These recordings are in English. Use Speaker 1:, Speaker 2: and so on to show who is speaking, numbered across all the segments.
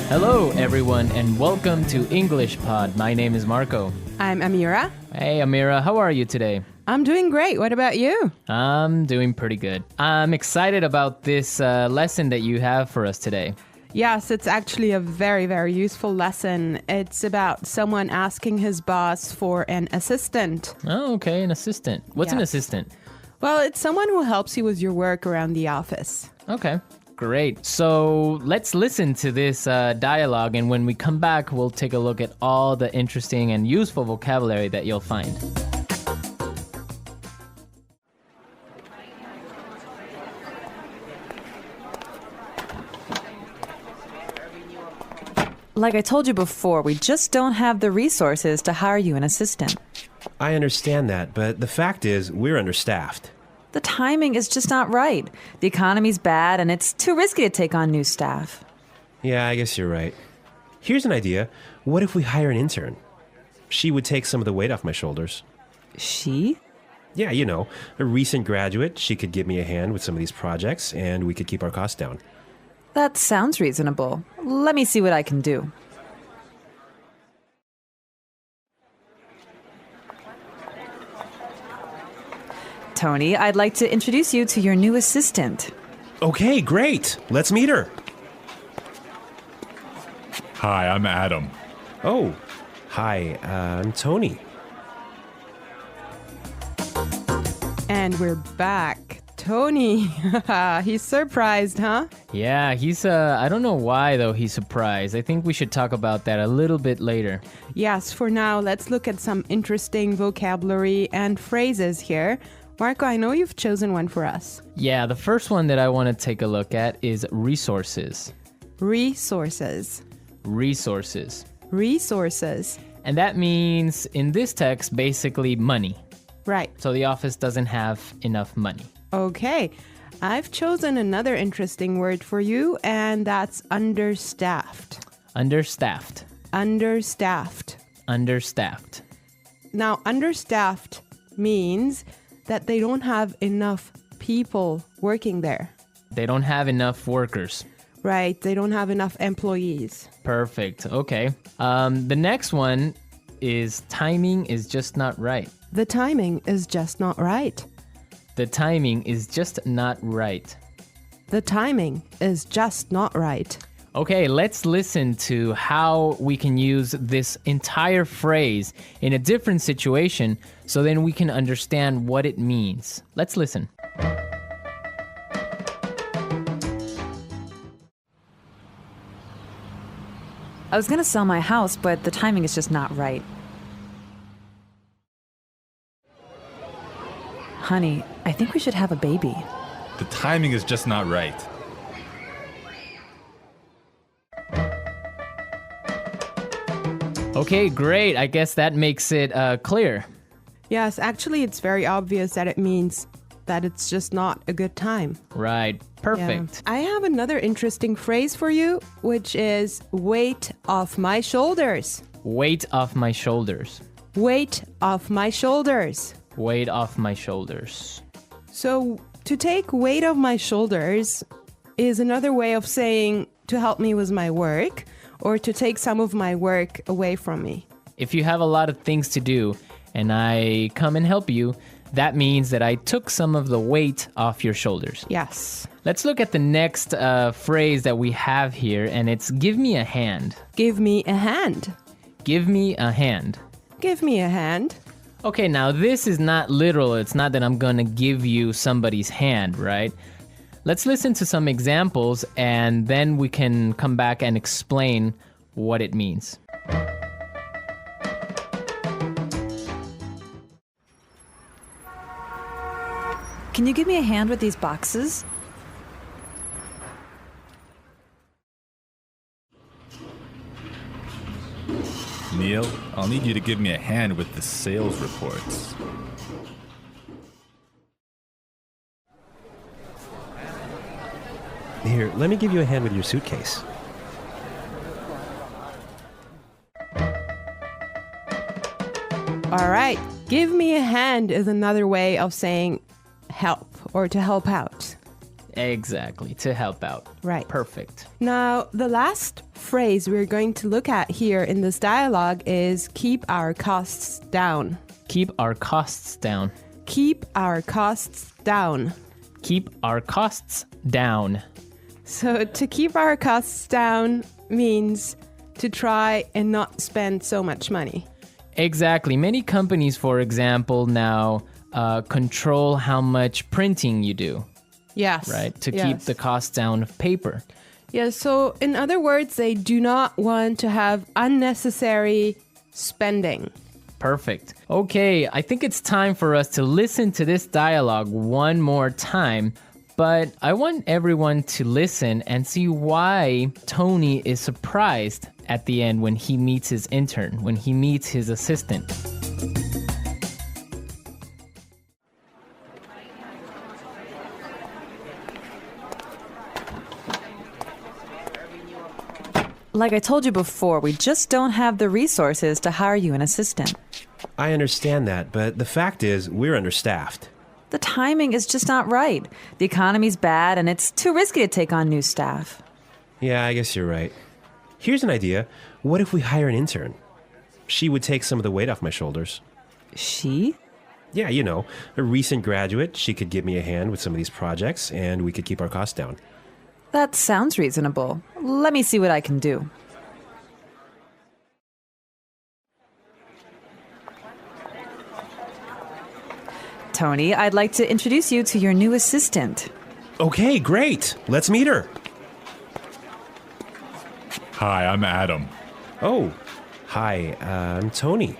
Speaker 1: Hello, everyone, and welcome to English Pod. My name is Marco.
Speaker 2: I'm Amira.
Speaker 1: Hey, Amira, how are you today?
Speaker 2: I'm doing great. What about you?
Speaker 1: I'm doing pretty good. I'm excited about this lesson that you have for us today.
Speaker 2: Yes, it's actually a very, very useful lesson. It's about someone asking his boss for an assistant.
Speaker 1: Oh, okay, an assistant. What's an
Speaker 2: Yes.
Speaker 1: assistant?
Speaker 2: Well, it's someone who helps you with your work around the office.
Speaker 1: Okay, great. So let's listen to this dialogue, and when we come back, we'll take a look at all the interesting and useful vocabulary that you'll find.
Speaker 3: Like I told you before, we just don't have the resources to hire you an assistant.
Speaker 4: I understand that, but the fact is, we're understaffed.
Speaker 3: The timing is just not right. The economy's bad, and it's too risky to take on new staff.
Speaker 4: Yeah, I guess you're right. Here's an idea. What if we hire an intern? She would take some of the weight off my shoulders.
Speaker 3: She?
Speaker 4: Yeah, you know, a recent graduate. She could give me a hand with some of these projects, and we could keep our costs down.
Speaker 3: That sounds reasonable. Let me see what I can do. Tony, I'd like to introduce you to your new assistant.
Speaker 4: Okay, great. Let's meet her.
Speaker 5: Hi, I'm Adam.
Speaker 4: Oh, hi, I'm Tony.
Speaker 2: And we're back. Tony. He's surprised, huh?
Speaker 1: Yeah, I don't know why, though, he's surprised. I think we should talk about that a little bit later.
Speaker 2: Yes, for now, let's look at some interesting vocabulary and phrases here. Marco, I know you've chosen one for us.
Speaker 1: Yeah, the first one that I want to take a look at is resources.
Speaker 2: Resources.
Speaker 1: Resources.
Speaker 2: Resources.
Speaker 1: And that means, in this text, basically money.
Speaker 2: Right.
Speaker 1: So the office doesn't have enough money.
Speaker 2: Okay. I've chosen another interesting word for you, and that's understaffed.
Speaker 1: Understaffed.
Speaker 2: Understaffed.
Speaker 1: Understaffed.
Speaker 2: Now, understaffed means that they don't have enough people working there.
Speaker 1: They don't have enough workers.
Speaker 2: Right. They don't have enough employees.
Speaker 1: Perfect. Okay. The next one is timing is just not right.
Speaker 2: The timing is just not right.
Speaker 1: The timing is just not right.
Speaker 2: The timing is just not right.
Speaker 1: Okay, let's listen to how we can use this entire phrase in a different situation so then we can understand what it means. Let's listen.
Speaker 3: I was going to sell my house, but the timing is just not right. Honey, I think we should have a baby.
Speaker 5: The timing is just not right.
Speaker 1: Okay, great. I guess that makes it clear.
Speaker 2: Yes, actually, it's very obvious that it means that it's just not a good time.
Speaker 1: Right. Perfect.
Speaker 2: Yeah. I have another interesting phrase for you, which is weight off my shoulders.
Speaker 1: Weight off my shoulders.
Speaker 2: Weight off my shoulders.
Speaker 1: Weight off my shoulders.
Speaker 2: So, to take weight off my shoulders is another way of saying to help me with my work or to take some of my work away from me.
Speaker 1: If you have a lot of things to do and I come and help you, that means that I took some of the weight off your shoulders.
Speaker 2: Yes.
Speaker 1: Let's look at the next phrase that we have here, and it's give me a hand.
Speaker 2: Give me a hand.
Speaker 1: Give me a hand.
Speaker 2: Give me a hand.
Speaker 1: Okay, now this is not literal. It's not that I'm gonna give you somebody's hand, right? Let's listen to some examples and then we can come back and explain what it means.
Speaker 3: Can you give me a hand with these boxes?
Speaker 5: Neil, I'll need you to give me a hand with the sales reports.
Speaker 4: Here, let me give you a hand with your suitcase.
Speaker 2: All right. Give me a hand is another way of saying help or to help out.
Speaker 1: Exactly, to help out.
Speaker 2: Right.
Speaker 1: Perfect.
Speaker 2: Now, the last phrase we're going to look at here in this dialogue is keep our costs down.
Speaker 1: Keep our costs down.
Speaker 2: Keep our costs down.
Speaker 1: Keep our costs down.
Speaker 2: So to keep our costs down means to try and not spend so much money.
Speaker 1: Exactly. Many companies, for example, now control how much printing you do,
Speaker 2: Yes.
Speaker 1: right? To keep
Speaker 2: yes.
Speaker 1: the cost down of paper.
Speaker 2: Yeah, so in other words, they do not want to have unnecessary spending.
Speaker 1: Perfect. Okay, I think it's time for us to listen to this dialogue one more time, but I want everyone to listen and see why Tony is surprised at the end when he meets his intern, when he meets his assistant.
Speaker 3: Like I told you before, we just don't have the resources to hire you an assistant.
Speaker 4: I understand that, but the fact is, we're understaffed.
Speaker 3: The timing is just not right. The economy's bad, and it's too risky to take on new staff.
Speaker 4: Yeah, I guess you're right. Here's an idea. What if we hire an intern? She would take some of the weight off my shoulders.
Speaker 3: She?
Speaker 4: Yeah, you know, a recent graduate. She could give me a hand with some of these projects, and we could keep our costs down.
Speaker 3: That sounds reasonable. Let me see what I can do. Tony, I'd like to introduce you to your new assistant.
Speaker 4: Okay, great. Let's meet her.
Speaker 5: Hi, I'm Adam.
Speaker 4: Oh, hi, I'm Tony.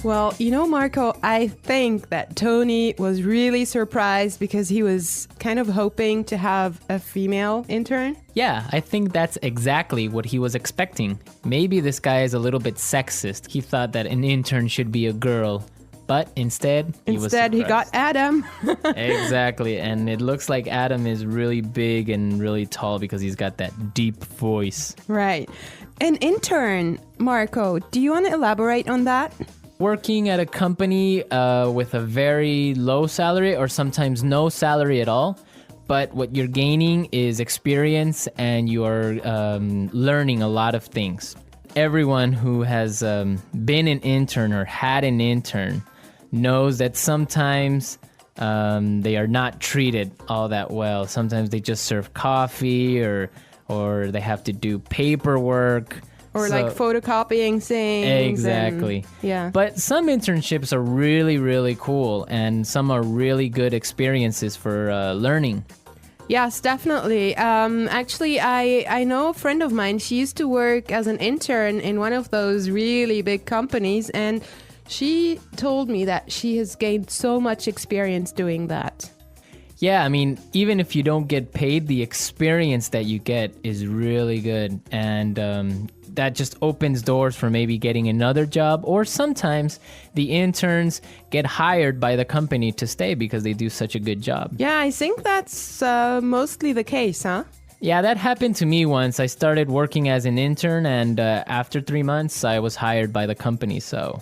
Speaker 2: Well, you know, Marco, I think that Tony was really surprised because he was kind of hoping to have a female intern.
Speaker 1: Yeah, I think that's exactly what he was expecting. Maybe this guy is a little bit sexist. He thought that an intern should be a girl, but instead he
Speaker 2: got Adam.
Speaker 1: Exactly, and it looks like Adam is really big and really tall because he's got that deep voice.
Speaker 2: Right. An intern, Marco, do you want to elaborate on that?
Speaker 1: Working at a company with a very low salary or sometimes no salary at all, but what you're gaining is experience and you are learning a lot of things. Everyone who has been an intern or had an intern knows that sometimes they are not treated all that well. Sometimes they just serve coffee or they have to do paperwork.
Speaker 2: Or like photocopying things.
Speaker 1: Exactly.
Speaker 2: Yeah.
Speaker 1: But some internships are really, really cool, and some are really good experiences for learning.
Speaker 2: Yes, definitely. Actually, I know a friend of mine. She used to work as an intern in one of those really big companies, and she told me that she has gained so much experience doing that.
Speaker 1: Yeah, I mean, even if you don't get paid, the experience that you get is really good. And that just opens doors for maybe getting another job. Or sometimes the interns get hired by the company to stay because they do such a good job.
Speaker 2: Yeah, I think that's mostly the case, huh?
Speaker 1: Yeah, that happened to me once. I started working as an intern, and after 3 months, I was hired by the company. So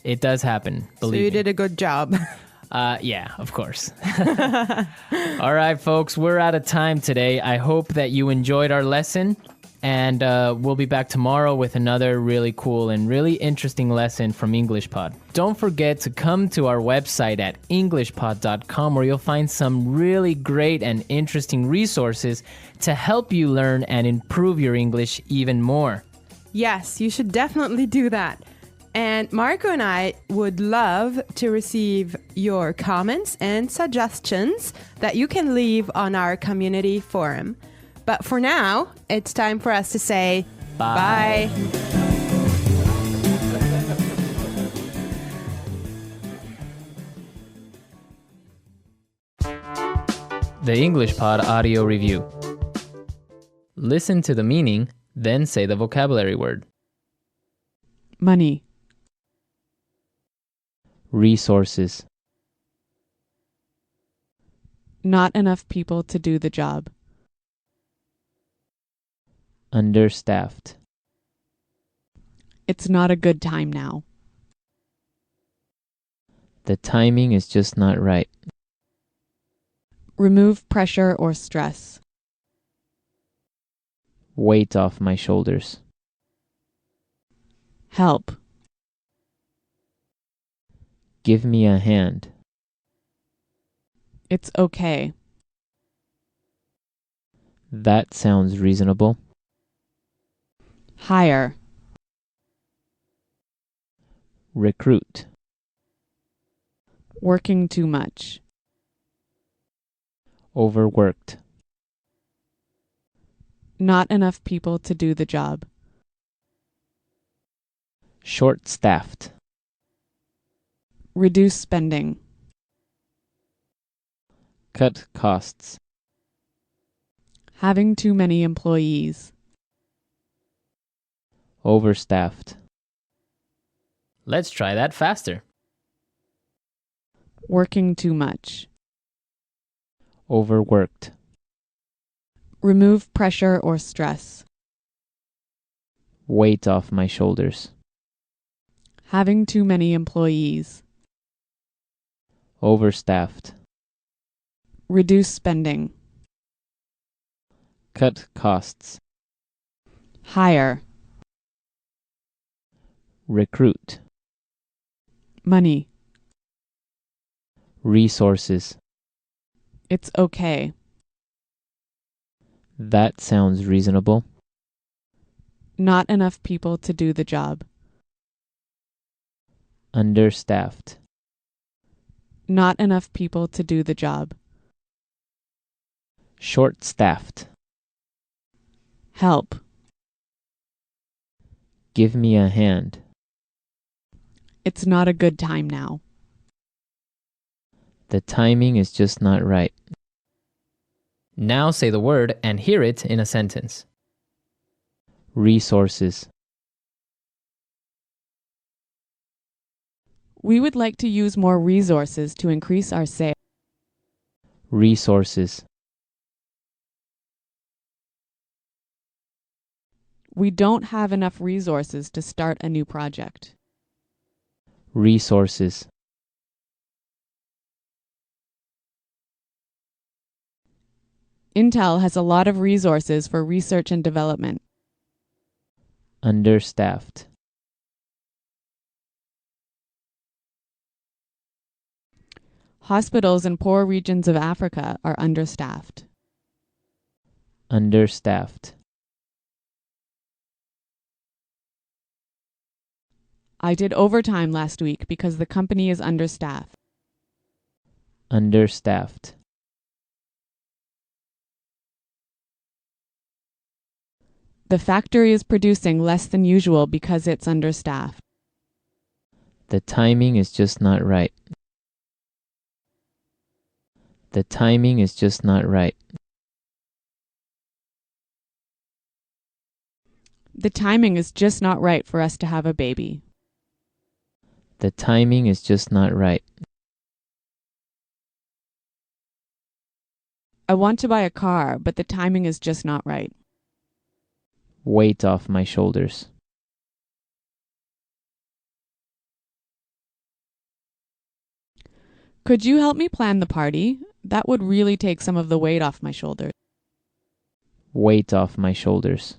Speaker 1: it does happen, believe
Speaker 2: So you
Speaker 1: me.
Speaker 2: did a good job.
Speaker 1: Yeah, of course. All right, folks, we're out of time today. I hope that you enjoyed our lesson, and we'll be back tomorrow with another really cool and really interesting lesson from EnglishPod. Don't forget to come to our website at englishpod.com, where you'll find some really great and interesting resources to help you learn and improve your English even more.
Speaker 2: Yes, you should definitely do that. And Marco and I would love to receive your comments and suggestions that you can leave on our community forum. But for now, it's time for us to say bye.
Speaker 1: The EnglishPod audio review. Listen to the meaning, then say the vocabulary word.
Speaker 6: Money,
Speaker 1: Resources.
Speaker 6: not enough people to do the job.
Speaker 1: Understaffed.
Speaker 6: It's not a good time now.
Speaker 1: The timing is just not right.
Speaker 6: Remove pressure or stress.
Speaker 1: Weight off my shoulders.
Speaker 6: Help.
Speaker 1: Give me a hand.
Speaker 6: It's okay.
Speaker 1: That sounds reasonable.
Speaker 6: Hire.
Speaker 1: Recruit.
Speaker 6: Working too much.
Speaker 1: Overworked.
Speaker 6: Not enough people to do the job.
Speaker 1: Short-staffed.
Speaker 6: Reduce spending.
Speaker 1: Cut costs.
Speaker 6: Having too many employees.
Speaker 1: Overstaffed. Let's try that faster.
Speaker 6: Working too much.
Speaker 1: Overworked.
Speaker 6: Remove pressure or stress.
Speaker 1: Weight off my shoulders.
Speaker 6: Having too many employees.
Speaker 1: Overstaffed.
Speaker 6: Reduce spending.
Speaker 1: Cut costs.
Speaker 6: Hire.
Speaker 1: Recruit.
Speaker 6: Money.
Speaker 1: Resources.
Speaker 6: It's okay.
Speaker 1: That sounds reasonable.
Speaker 6: Not enough people to do the job.
Speaker 1: Understaffed.
Speaker 6: Not enough people to do the job.
Speaker 1: Short-staffed.
Speaker 6: Help.
Speaker 1: Give me a hand.
Speaker 6: It's not a good time now.
Speaker 1: The timing is just not right. Now say the word and hear it in a sentence. Resources.
Speaker 6: We would like to use more resources to increase our sales.
Speaker 1: Resources.
Speaker 6: We don't have enough resources to start a new project.
Speaker 1: Resources.
Speaker 6: Intel has a lot of resources for research and development.
Speaker 1: Understaffed.
Speaker 6: Hospitals in poor regions of Africa are understaffed.
Speaker 1: Understaffed.
Speaker 6: I did overtime last week because the company is understaffed.
Speaker 1: Understaffed.
Speaker 6: The factory is producing less than usual because it's understaffed.
Speaker 1: The timing is just not right. The timing is just not right.
Speaker 6: The timing is just not right for us to have a baby.
Speaker 1: The timing is just not right.
Speaker 6: I want to buy a car, but the timing is just not right.
Speaker 1: Weight off my shoulders.
Speaker 6: Could you help me plan the party? That would really take some of the weight off my shoulders.
Speaker 1: Weight off my shoulders.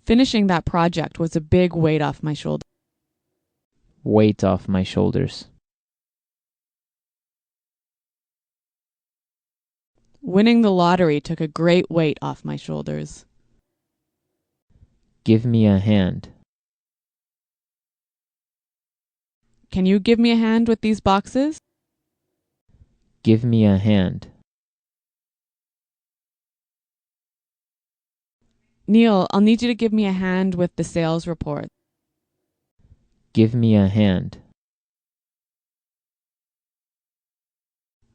Speaker 6: Finishing that project was a big weight off my shoulders.
Speaker 1: Weight off my shoulders.
Speaker 6: Winning the lottery took a great weight off my shoulders.
Speaker 1: Give me a hand.
Speaker 6: Can you give me a hand with these boxes?
Speaker 1: Give me a hand.
Speaker 6: Neil, I'll need you to give me a hand with the sales report.
Speaker 1: Give me a hand.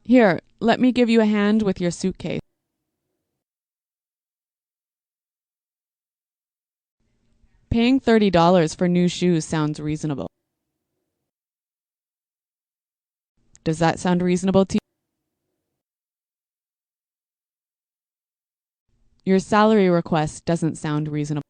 Speaker 6: Here, let me give you a hand with your suitcase. Paying $30 for new shoes sounds reasonable. Does that sound reasonable to you? Your salary request doesn't sound reasonable.